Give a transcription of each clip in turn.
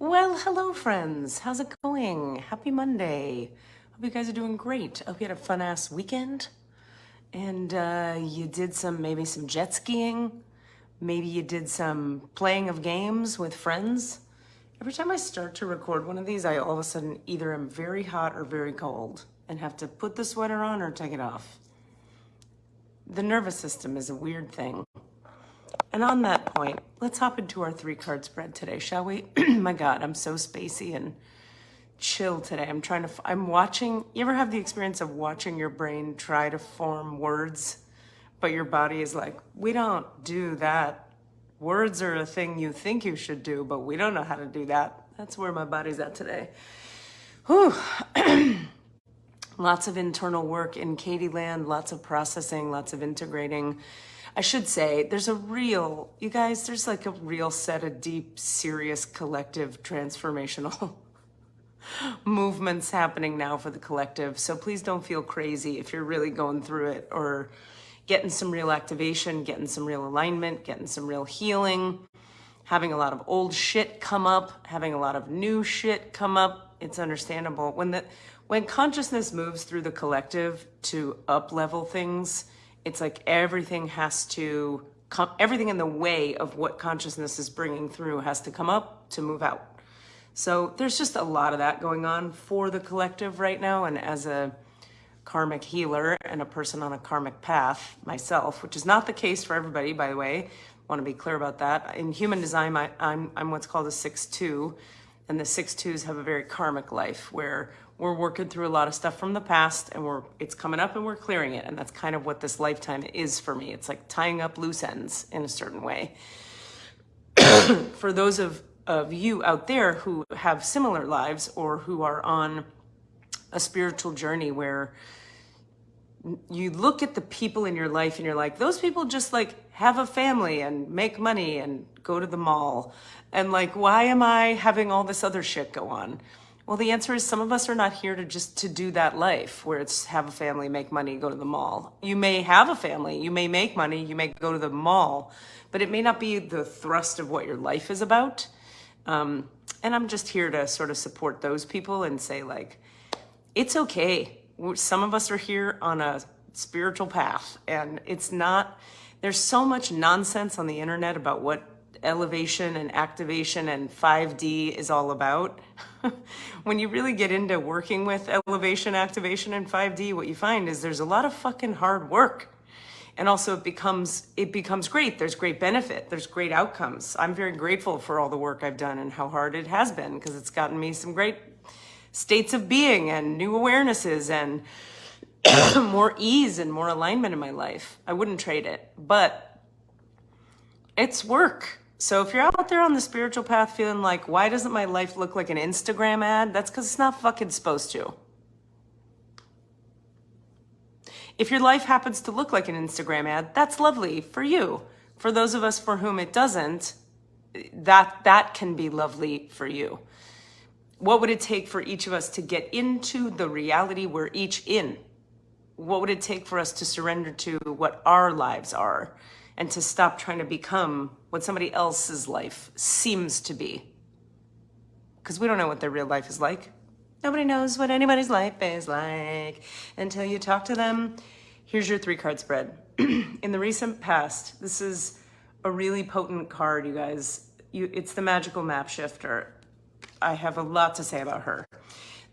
Well, hello, friends. How's it going? Happy Monday. Hope you guys are doing great. Hope you had a fun-ass weekend. And you did maybe some jet skiing. Maybe you did some playing of games with friends. Every time I start to record one of these, I all of a sudden either am very hot or very cold and have to put the sweater on or take it off. The nervous system is a weird thing. And on that point, let's hop into our 3-card spread today, shall we? My God, I'm so spacey and chill today. I'm watching, you ever have the experience of watching your brain try to form words, but your body is like, we don't do that. Words are a thing you think you should do, but we don't know how to do that. That's where my body's at today. Whew. Lots of internal work in Katie land, lots of processing, lots of integrating. I should say, there's like a real set of deep, serious, collective, transformational movements happening now for the collective. So please don't feel crazy if you're really going through it or getting some real activation, getting some real alignment, getting some real healing, having a lot of old shit come up, having a lot of new shit come up. It's understandable. When consciousness moves through the collective to up-level things, it's like everything has to come, everything in the way of what consciousness is bringing through has to come up to move out. So there's just a lot of that going on for the collective right now. And as a karmic healer and a person on a karmic path myself, which is not the case for everybody, by the way, I want to be clear about that. In human design, I'm what's called a 6-2, and the 6-2s have a very karmic life where we're working through a lot of stuff from the past and it's coming up and we're clearing it. And that's kind of what this lifetime is for me. It's like tying up loose ends in a certain way. For those of you out there who have similar lives or who are on a spiritual journey where you look at the people in your life and you're like, those people just like have a family and make money and go to the mall. And like, why am I having all this other shit go on? Well, the answer is some of us are not here to do that life where it's have a family, make money, go to the mall. You may have a family, you may make money, you may go to the mall, but it may not be the thrust of what your life is about. And I'm just here to sort of support those people and say like, it's okay. Some of us are here on a spiritual path and there's so much nonsense on the internet about what elevation and activation and 5D is all about. When you really get into working with elevation, activation, and 5D, what you find is there's a lot of fucking hard work. And also it becomes great. There's great benefit. There's great outcomes. I'm very grateful for all the work I've done and how hard it has been because it's gotten me some great states of being and new awarenesses and more ease and more alignment in my life. I wouldn't trade it, but it's work. So if you're out there on the spiritual path feeling like, why doesn't my life look like an Instagram ad? That's because it's not fucking supposed to. If your life happens to look like an Instagram ad, that's lovely for you. For those of us for whom it doesn't, that can be lovely for you. What would it take for each of us to get into the reality we're each in? What would it take for us to surrender to what our lives are and to stop trying to become what somebody else's life seems to be? Because we don't know what their real life is like. Nobody knows what anybody's life is like until you talk to them. Here's your 3-card spread. In the recent past, this is a really potent card, you guys. It's the magical map shifter. I have a lot to say about her.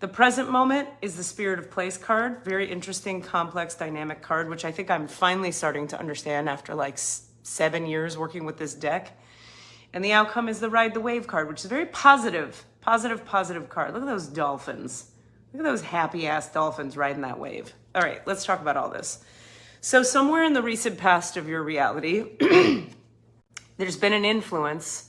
The present moment is the Spirit of Place card. Very interesting, complex, dynamic card, which I think I'm finally starting to understand after like 7 years working with this deck. And the outcome is the Ride the Wave card, which is a very positive card. Look at those dolphins. Look at those happy ass dolphins riding that wave. All right, let's talk about all this. So somewhere in the recent past of your reality, there's been an influence.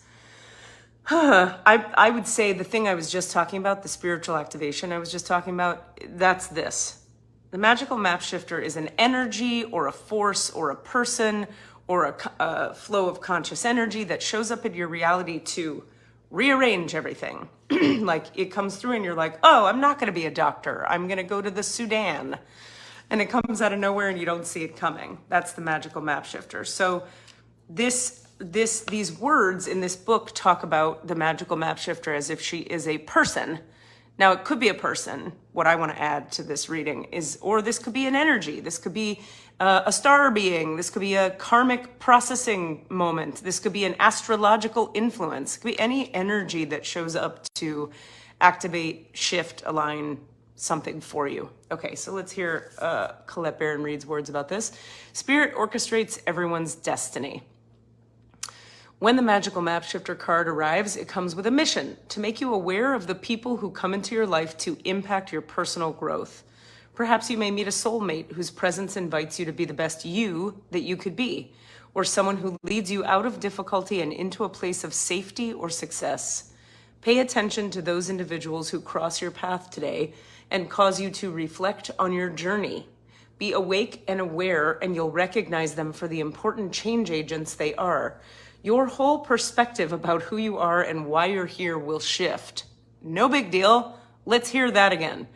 I would say the thing I was just talking about, the spiritual activation I was just talking about, that's this. The magical map shifter is an energy or a force or a person or a flow of conscious energy that shows up in your reality to rearrange everything. Like it comes through and you're like, oh, I'm not going to be a doctor. I'm going to go to the Sudan. And it comes out of nowhere and you don't see it coming. That's the magical map shifter. So this these words in this book talk about the magical map shifter as if she is a person. Now, it could be a person. What I want to add to this reading is, or this could be an energy. This could be a star being. This could be a karmic processing moment. This could be an astrological influence. It could be any energy that shows up to activate, shift, align something for you. Okay, so let's hear Colette Baron Reed's words about this. Spirit orchestrates everyone's destiny. When the magical map shifter card arrives, it comes with a mission to make you aware of the people who come into your life to impact your personal growth. Perhaps you may meet a soulmate whose presence invites you to be the best you that you could be, or someone who leads you out of difficulty and into a place of safety or success. Pay attention to those individuals who cross your path today and cause you to reflect on your journey. Be awake and aware, and you'll recognize them for the important change agents they are. Your whole perspective about who you are and why you're here will shift. No big deal. Let's hear that again.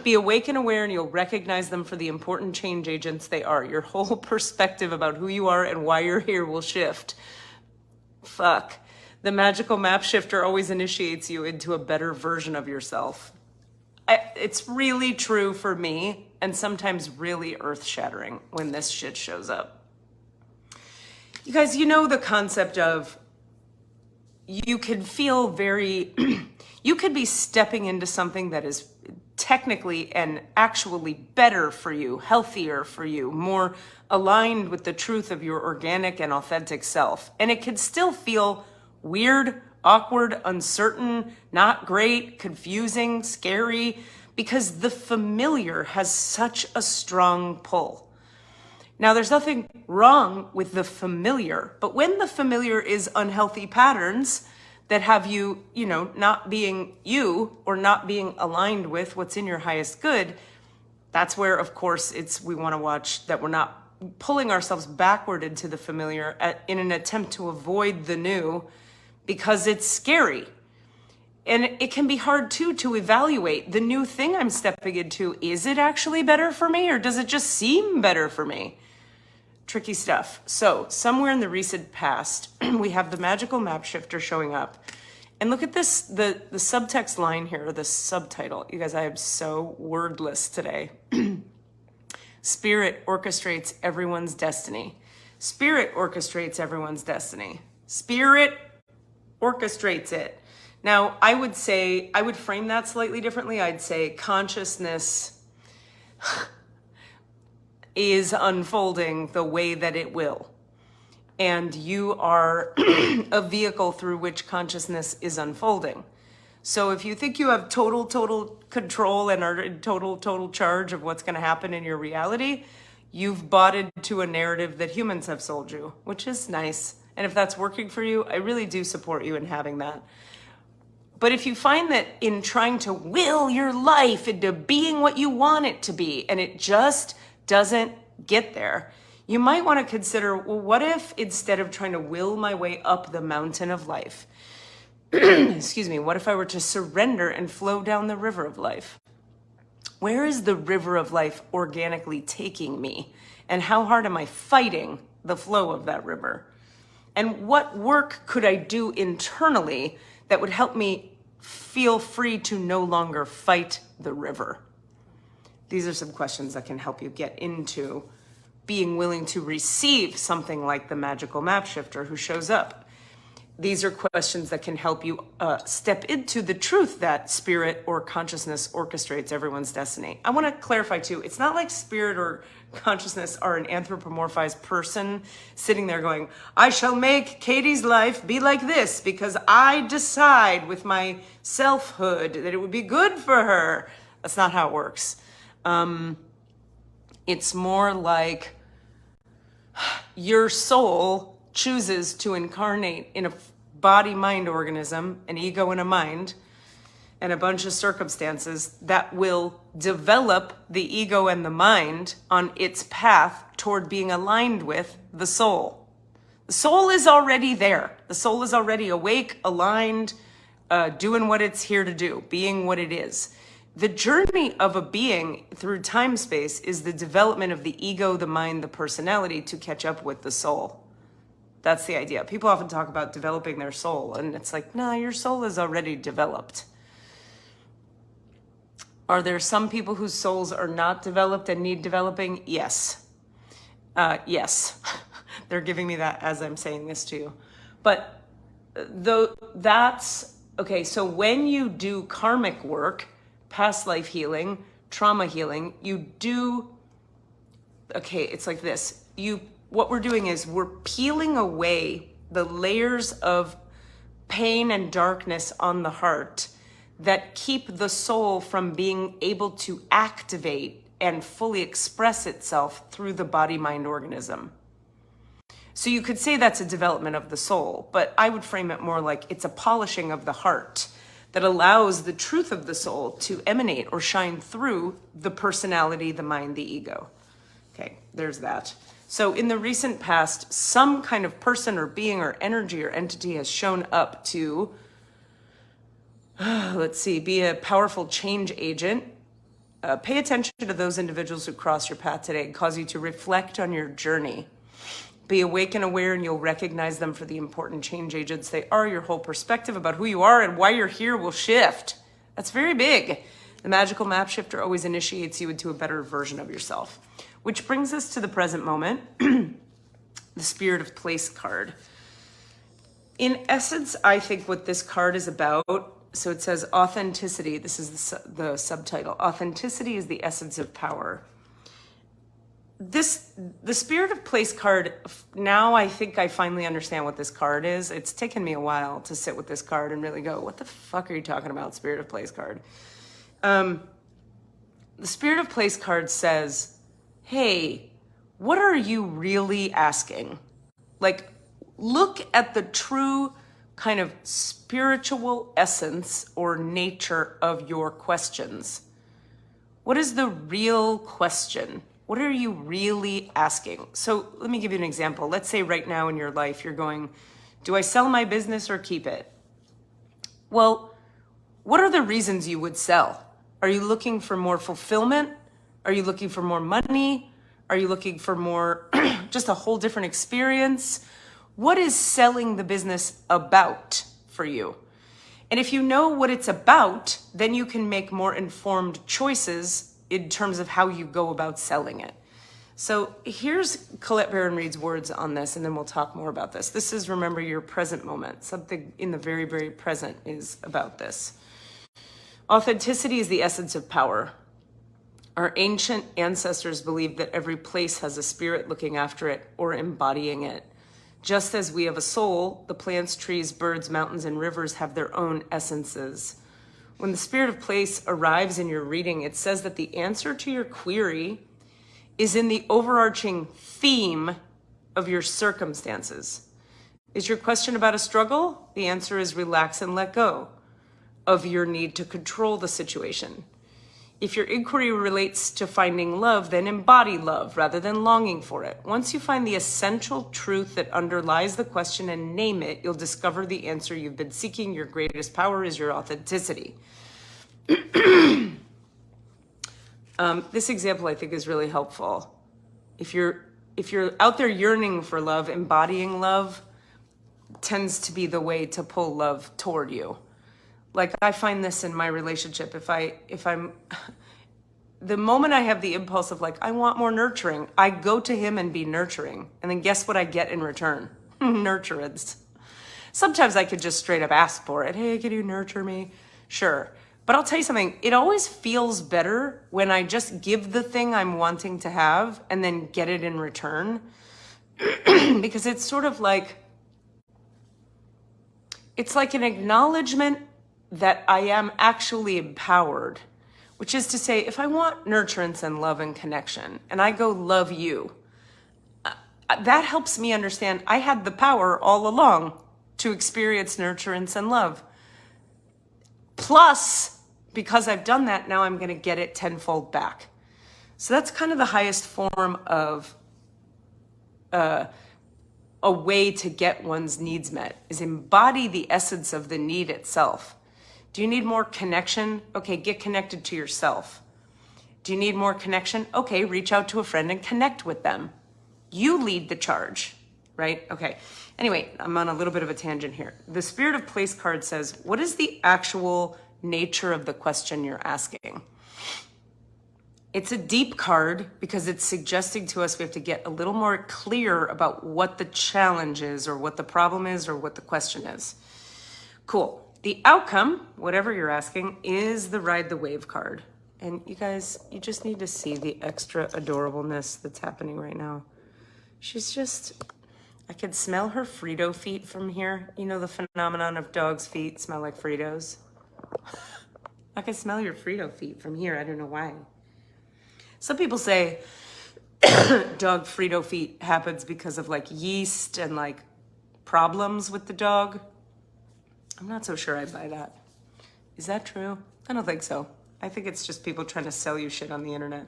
Be awake and aware, and you'll recognize them for the important change agents they are. Your whole perspective about who you are and why you're here will shift. Fuck. The magical map shifter always initiates you into a better version of yourself. It's really true for me, and sometimes really earth-shattering when this shit shows up. You guys, you know the concept of you can feel very, you could be stepping into something that is technically and actually better for you, healthier for you, more aligned with the truth of your organic and authentic self. And it could still feel weird, awkward, uncertain, not great, confusing, scary, because the familiar has such a strong pull. Now, there's nothing wrong with the familiar, but when the familiar is unhealthy patterns that have you, not being you or not being aligned with what's in your highest good, that's where, of course, we want to watch that we're not pulling ourselves backward into the familiar in an attempt to avoid the new, because it's scary. And it can be hard, too, to evaluate the new thing I'm stepping into. Is it actually better for me, or does it just seem better for me? Tricky stuff. So somewhere in the recent past, we have the magical map shifter showing up. And look at this, the subtext line here, the subtitle. You guys, I am so wordless today. Spirit orchestrates everyone's destiny. Spirit orchestrates everyone's destiny. Spirit orchestrates it. Now, I would frame that slightly differently. I'd say consciousness is unfolding the way that it will. And you are a vehicle through which consciousness is unfolding. So if you think you have total control and are in total charge of what's going to happen in your reality, you've bought into a narrative that humans have sold you, which is nice. And if that's working for you, I really do support you in having that. But if you find that in trying to will your life into being what you want it to be, and it just doesn't get there, you might want to consider, well, what if instead of trying to will my way up the mountain of life, excuse me, what if I were to surrender and flow down the river of life? Where is the river of life organically taking me? And how hard am I fighting the flow of that river? And what work could I do internally that would help me feel free to no longer fight the river? These are some questions that can help you get into being willing to receive something like the magical map shifter who shows up. These are questions that can help you step into the truth that spirit or consciousness orchestrates everyone's destiny. I want to clarify too, it's not like spirit or consciousness are an anthropomorphized person sitting there going, I shall make Katie's life be like this because I decide with my selfhood that it would be good for her. That's not how it works. It's more like your soul chooses to incarnate in a body-mind organism, an ego and a mind, and a bunch of circumstances that will develop the ego and the mind on its path toward being aligned with the soul. The soul is already there. The soul is already awake, aligned, doing what it's here to do, being what it is. The journey of a being through time space is the development of the ego, the mind, the personality to catch up with the soul. That's the idea. People often talk about developing their soul, and it's like, nah, your soul is already developed. Are there some people whose souls are not developed and need developing? Yes. Yes. They're giving me that as I'm saying this to you. But though that's, okay, so when you do karmic work, past life healing, trauma healing, you do, okay, it's like this. What we're doing is we're peeling away the layers of pain and darkness on the heart that keep the soul from being able to activate and fully express itself through the body-mind organism. So you could say that's a development of the soul, but I would frame it more like it's a polishing of the heart that allows the truth of the soul to emanate or shine through the personality, the mind, the ego. Okay, there's that. So in the recent past, some kind of person or being or energy or entity has shown up to, let's see, be a powerful change agent. Pay attention to those individuals who cross your path today and cause you to reflect on your journey. Be awake and aware, and you'll recognize them for the important change agents they are. Your whole perspective about who you are and why you're here will shift. That's very big. The magical map shifter always initiates you into a better version of yourself. Which brings us to the present moment, the Spirit of Place card. In essence, I think what this card is about, so it says authenticity. This is the subtitle. Authenticity is the essence of power. The Spirit of Place card, now I think I finally understand what this card is. It's taken me a while to sit with this card and really go, what the fuck are you talking about, Spirit of Place card? The Spirit of Place card says, hey, what are you really asking? Like, look at the true kind of spiritual essence or nature of your questions. What is the real question? What are you really asking? So let me give you an example. Let's say right now in your life, you're going, do I sell my business or keep it? Well, what are the reasons you would sell? Are you looking for more fulfillment? Are you looking for more money? Are you looking for more, just a whole different experience? What is selling the business about for you? And if you know what it's about, then you can make more informed choices in terms of how you go about selling it. So here's Colette Baron-Reid's words on this, and then we'll talk more about this. This is remember your present moment. Something in the very, very present is about this. Authenticity is the essence of power. Our ancient ancestors believed that every place has a spirit looking after it or embodying it. Just as we have a soul, the plants, trees, birds, mountains, and rivers have their own essences. When the Spirit of Place arrives in your reading, it says that the answer to your query is in the overarching theme of your circumstances. Is your question about a struggle? The answer is relax and let go of your need to control the situation. If your inquiry relates to finding love, then embody love rather than longing for it. Once you find the essential truth that underlies the question and name it, you'll discover the answer you've been seeking. Your greatest power is your authenticity. This example, I think, is really helpful. If you're out there yearning for love, embodying love tends to be the way to pull love toward you. Like, I find this in my relationship. If I'm, the moment I have the impulse of like, I want more nurturing, I go to him and be nurturing. And then guess what I get in return? Nurturance. Sometimes I could just straight up ask for it. Hey, can you nurture me? Sure. But I'll tell you something, it always feels better when I just give the thing I'm wanting to have and then get it in return. Because it's sort of like, it's like an acknowledgement that I am actually empowered, which is to say, if I want nurturance and love and connection, and I go love you, that helps me understand I had the power all along to experience nurturance and love. Plus, because I've done that, now I'm going to get it tenfold back. So that's kind of the highest form of a way to get one's needs met, is embody the essence of the need itself. Do you need more connection? Okay, get connected to yourself. Do you need more connection? Okay, reach out to a friend and connect with them. You lead the charge. right? Okay. Anyway, I'm on a little bit of a tangent here. The Spirit of Place card says, what is the actual nature of the question you're asking? It's a deep card because it's suggesting to us we have to get a little more clear about what the challenge is or what the problem is or what the question is. Cool. The outcome, whatever you're asking, is the Ride the Wave card. And you guys, you just need to see the extra adorableness that's happening right now. She's just, I could smell her Frito feet from here. You know the phenomenon of dogs' feet smell like Fritos? I can smell your Frito feet from here. I don't know why. Some people say dog Frito feet happens because of like yeast and like problems with the dog. I'm not so sure I buy that. Is that true? I don't think so. I think it's just people trying to sell you shit on the internet.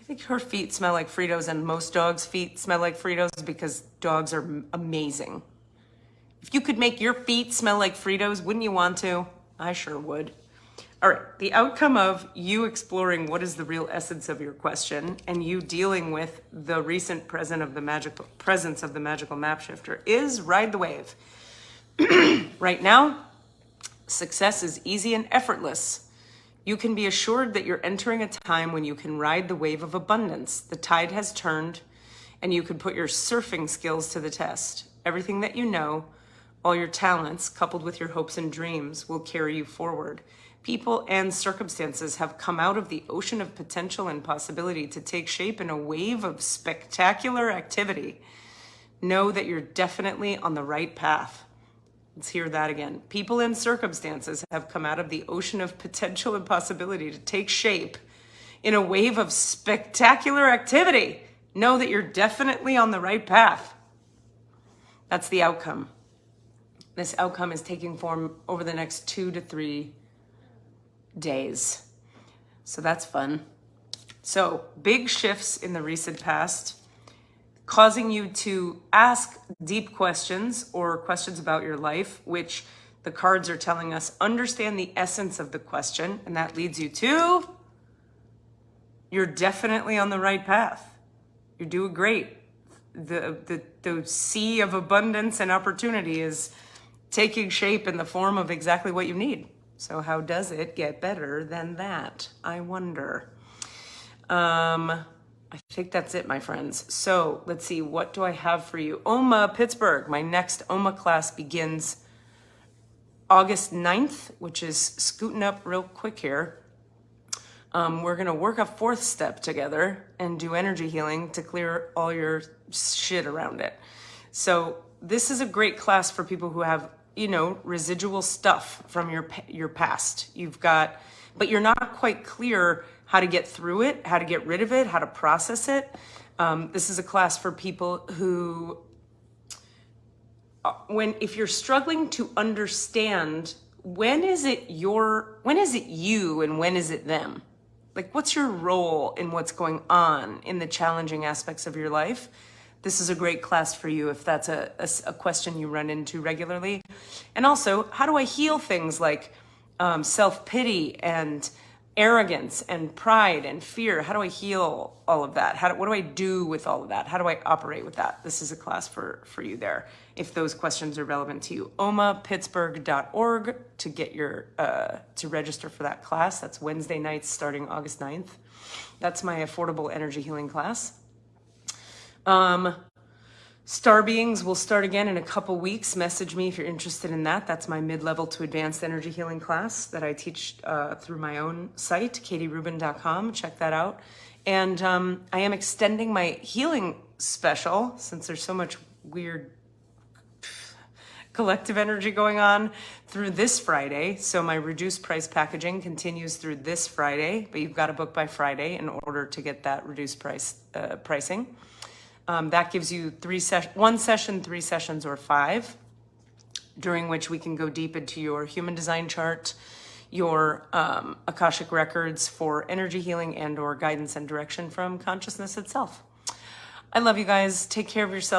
I think her feet smell like Fritos, and most dogs' feet smell like Fritos because dogs are amazing. If you could make your feet smell like Fritos, wouldn't you want to? I sure would. All right, the outcome of you exploring what is the real essence of your question and you dealing with the recent presence of the magical map shifter is Ride the Wave. Right now, success is easy and effortless. You can be assured that you're entering a time when you can ride the wave of abundance. The tide has turned, and you can put your surfing skills to the test. Everything that you know, all your talents, coupled with your hopes and dreams, will carry you forward. People and circumstances have come out of the ocean of potential and possibility to take shape in a wave of spectacular activity. Know that you're definitely on the right path. Let's hear that again. People and circumstances have come out of the ocean of potential and possibility to take shape in a wave of spectacular activity. Know that you're definitely on the right path. That's the outcome. This outcome is taking form over the next 2 to 3 days. So that's fun. So big shifts in the recent past, causing you to ask deep questions or questions about your life, which the cards are telling us understand the essence of the question, and that leads you to you're definitely on the right path. You're doing great. The sea of abundance and opportunity is taking shape in the form of exactly what you need. So how does it get better than that? I wonder. I think that's it, my friends. So let's see, what do I have for you? OMA Pittsburgh. My next OMA class begins August 9th, which is scooting up real quick here. We're gonna work a 4th step together and do energy healing to clear all your shit around it. So this is a great class for people who have, you know, residual stuff from your past. You've got, but you're not quite clear how to get through it, how to get rid of it, how to process it. This is a class for people who, if you're struggling to understand when is it you and when is it them? Like, what's your role in what's going on in the challenging aspects of your life? This is a great class for you if that's a question you run into regularly. And also, how do I heal things like self-pity and arrogance and pride and fear? How do I heal all of that? What do I do with all of that? How do I operate with that? This is a class for you there, if those questions are relevant to you. omapittsburgh.org to get your, to register for that class. That's Wednesday nights starting August 9th. That's my affordable energy healing class. Star Beings will start again in a couple weeks. Message me if you're interested in that. That's my mid-level to advanced energy healing class that I teach through my own site, katierubin.com. Check that out. And I am extending my healing special since there's so much weird collective energy going on through this Friday. So my reduced price packaging continues through this Friday, but you've got to book by Friday in order to get that reduced price pricing. That gives you 1 session, 3 sessions, or 5, during which we can go deep into your human design chart, your Akashic records for energy healing and or guidance and direction from consciousness itself. I love you guys. Take care of yourself.